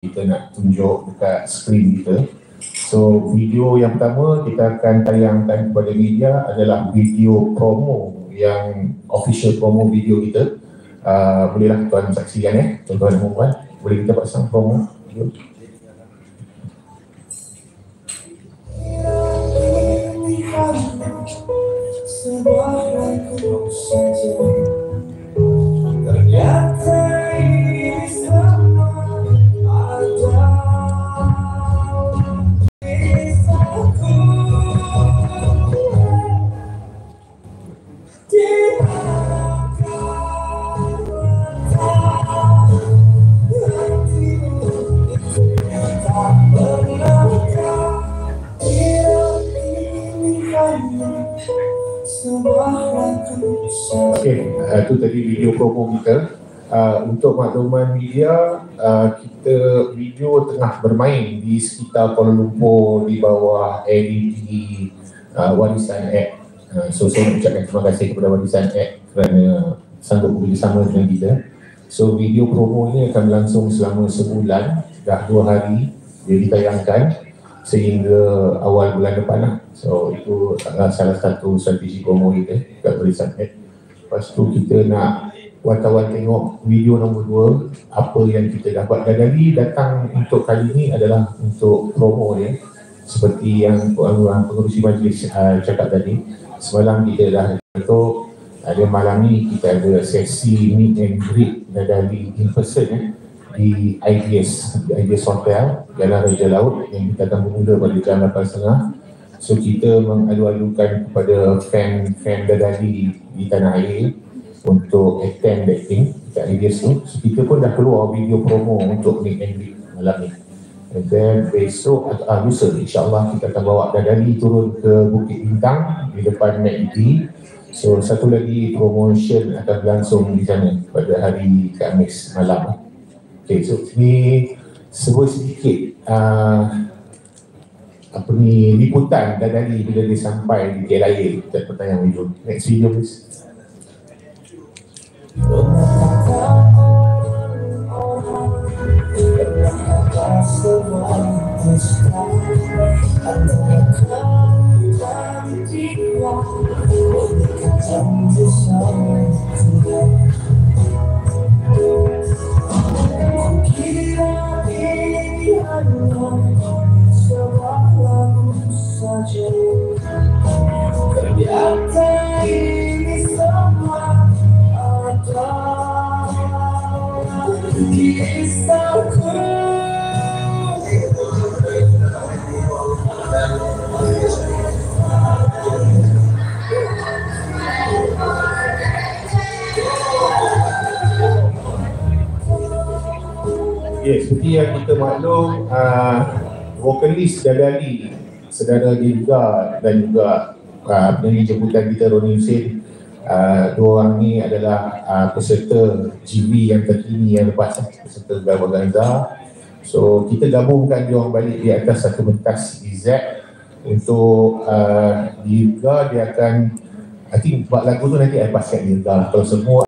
kita nak tunjuk dekat skrin kita. So video yang pertama kita akan tayangkan kepada media adalah video promo yang official promo video kita. Bolehlah tuan saksikan tuan-tuan dan puan, boleh kita pasang promo video. Itu tadi video promo kita. Untuk makluman media, kita video tengah bermain di sekitar Kuala Lumpur di bawah LED Warisan Act. So saya nak ucapkan terima kasih kepada Warisan Act kerana sanggup bekerjasama dengan kita. So video promo ini akan berlangsung selama sebulan, dah 2 hari dia ditayangkan sehingga awal bulan depan lah. So itu adalah salah satu strategi promo kita kat Warisan Act. Lepas tu kita nak wartawan tengok video nombor 2, apa yang kita dapat. Dadali datang untuk kali ini adalah untuk promo dia. Seperti yang pengerusi majlis cakap tadi, semalam kita dah untuk ada malam ni kita ada sesi meet and greet Dadali in person di IDS Hotel Jalan Raja Laut yang kita akan bermula pada jam 8.30. So kita mengalu-alukan kepada fan Dadali di tanah air untuk attend that thing kat IDS tu. So kita pun dah keluar video promo untuk meet and greet malam ni. And then besok atau lusa insyaAllah kita akan bawa Dadali turun ke Bukit Bintang di depan MACD. So satu lagi promotion akan berlangsung di sana pada hari Khamis malam. Okay, so ni sebuah sedikit liputan Dadali bila dia sampai di KLIA. Kita pertanyaan video. Next video please. Seperti yang kita maklum, vokalis Dadali, saudara Dirga dan juga penyanyi jemputan kita Roni Hussein, dua orang ni adalah peserta GV yang terkini yang lepas, peserta Garbaganza. So kita gabungkan dia orang balik di atas satu pentas Z. Untuk Dirga dia akan, I think buat lagu tu nanti I paskan Dirga. Kalau semua